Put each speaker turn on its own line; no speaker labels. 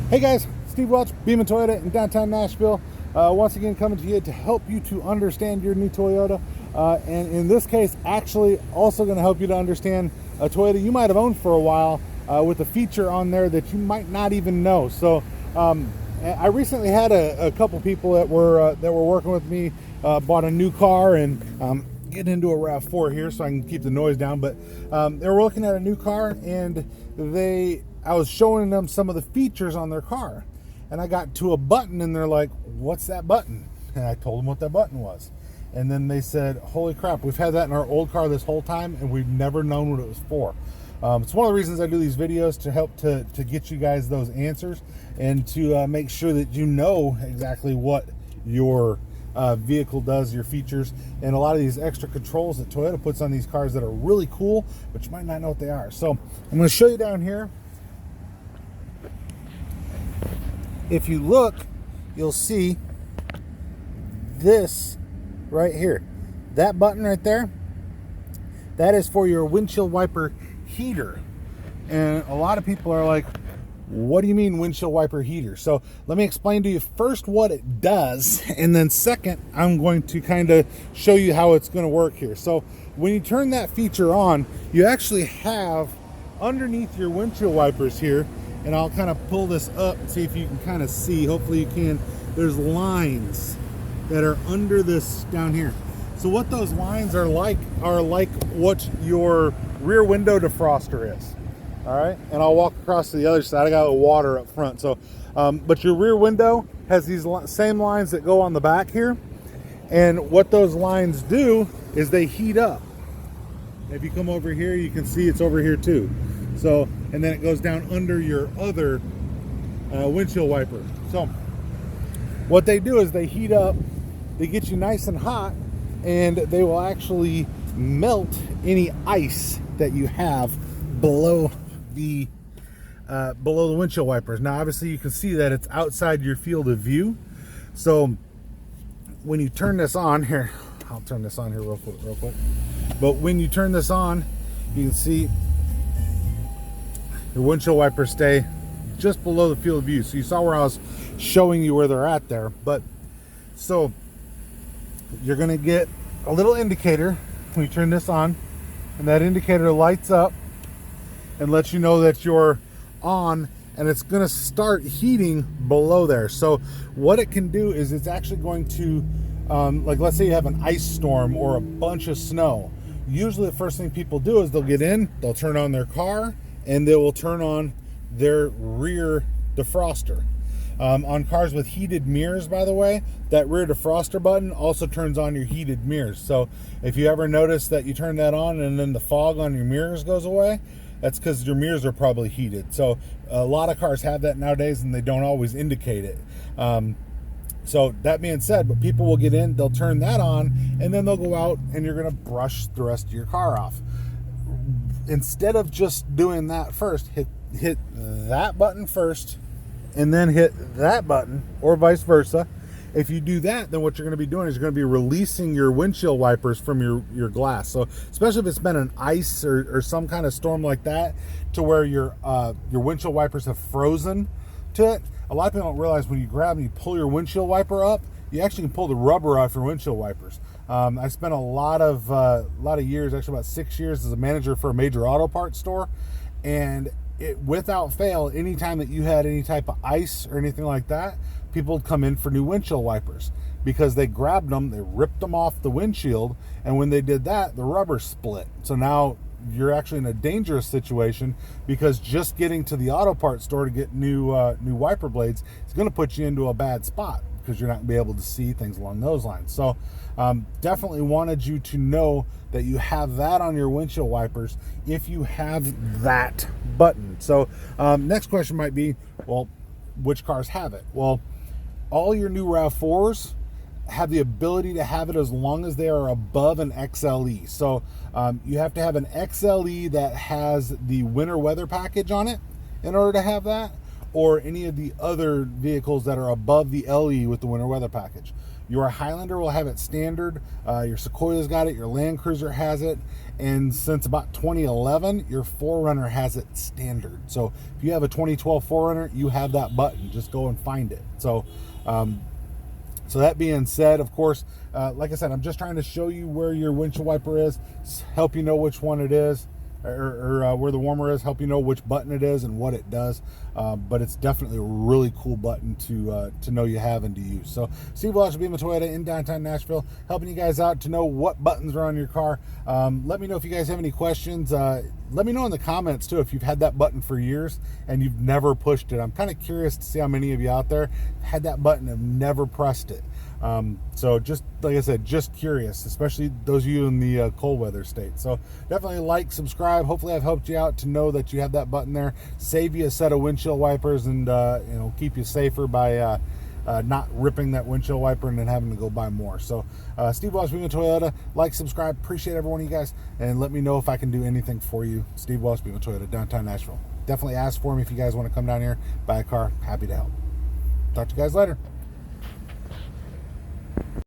Hey guys, Steve Welch, Beeman Toyota in downtown Nashville. Once again coming to you to help you to understand your new Toyota. And in this case, actually also going to help you to understand a Toyota you might have owned for a while with a feature on there that you might not even know. So I recently had a couple people that were working with me, bought a new car, and getting into a RAV4 here so I can keep the noise down. But they were looking at a new car, and I was showing them some of the features on their car, and I got to a button and they're like, "What's that button?" And I told them what that button was, and then they said, "Holy crap, we've had that in our old car this whole time and we've never known what it was for." It's one of the reasons I do these videos, to help to get you guys those answers and to make sure that you know exactly what your vehicle does, your features, and a lot of these extra controls that Toyota puts on these cars that are really cool, but you might not know what they are. So I'm going to show you down here. If you look, you'll see this right here. That button right there, that is for your windshield wiper heater. And a lot of people are like, "What do you mean windshield wiper heater?" So let me explain to you first what it does, and then second, I'm going to kind of show you how it's going to work here. So when you turn that feature on, you actually have underneath your windshield wipers here, and I'll kind of pull this up and see if you can kind of see. Hopefully you can. There's lines that are under this down here. So what those lines are like what your rear window defroster is. All right, and I'll walk across to the other side. I got water up front. So, but your rear window has these same lines that go on the back here. And what those lines do is they heat up. If you come over here, you can see it's over here too. So, and then it goes down under your other windshield wiper. So what they do is they heat up, they get you nice and hot, and they will actually melt any ice that you have below the windshield wipers. Now obviously you can see that it's outside your field of view. So when you turn this on here, I'll turn this on here real quick. But when you turn this on, you can see your windshield wipers stay just below the field of view. So you saw where I was showing you where they're at there. But so you're going to get a little indicator when you turn this on, and that indicator lights up and lets you know that you're on, and it's going to start heating below there. So what it can do is it's actually going to, like let's say you have an ice storm or a bunch of snow. Usually the first thing people do is they'll get in, they'll turn on their car, and they will turn on their rear defroster. On cars with heated mirrors, by the way, that rear defroster button also turns on your heated mirrors. So if you ever notice that you turn that on and then the fog on your mirrors goes away, that's because your mirrors are probably heated. So a lot of cars have that nowadays, and they don't always indicate it. So that being said, but people will get in, they'll turn that on, and then they'll go out and you're going to brush the rest of your car off. Instead of just doing that first, hit that button first and then hit that button, or vice versa. If you do that, then what you're going to be doing is you're going to be releasing your windshield wipers from your glass. So especially if it's been an ice or some kind of storm like that, to where your windshield wipers have frozen to it. A lot of people don't realize when you grab and you pull your windshield wiper up, you actually can pull the rubber off your windshield wipers. I spent a lot of years, actually about 6 years, as a manager for a major auto parts store, and without fail, anytime that you had any type of ice or anything like that, people would come in for new windshield wipers, because they grabbed them, they ripped them off the windshield, and when they did that, the rubber split. So now you're actually in a dangerous situation, because just getting to the auto parts store to get new wiper blades is going to put you into a bad spot, because you're not going to be able to see things along those lines. So definitely wanted you to know that you have that on your windshield wipers if you have that button. So next question might be, well, which cars have it? Well, all your new RAV4s have the ability to have it as long as they are above an XLE. So you have to have an XLE that has the winter weather package on it in order to have that, or any of the other vehicles that are above the LE with the winter weather package. Your Highlander will have it standard. Your Sequoia's got it. Your Land Cruiser has it. And since about 2011, your 4Runner has it standard. So if you have a 2012 4Runner, you have that button. Just go and find it. So that being said, of course, like I said, I'm just trying to show you where your windshield wiper is, help you know which one it is, or where the warmer is, help you know which button it is and what it does. But it's definitely a really cool button to know you have and to use. So Steve Walsh, Beam Toyota in downtown Nashville, helping you guys out to know what buttons are on your car. Let me know if you guys have any questions. Let me know in the comments too if you've had that button for years and you've never pushed it. I'm kind of curious to see how many of you out there had that button and have never pressed it. So just like I said, just curious, especially those of you in the cold weather state. So definitely like, subscribe. Hopefully I've helped you out to know that you have that button there, save you a set of windshield wipers, and keep you safer by not ripping that windshield wiper and then having to go buy more. So Steve Walsh, Beam Toyota, like, subscribe, appreciate every one of you guys, and let me know if I can do anything for you. Steve Walsh, Beam Toyota, downtown Nashville. Definitely ask for me if you guys want to come down here, buy a car. Happy to help. Talk to you guys later.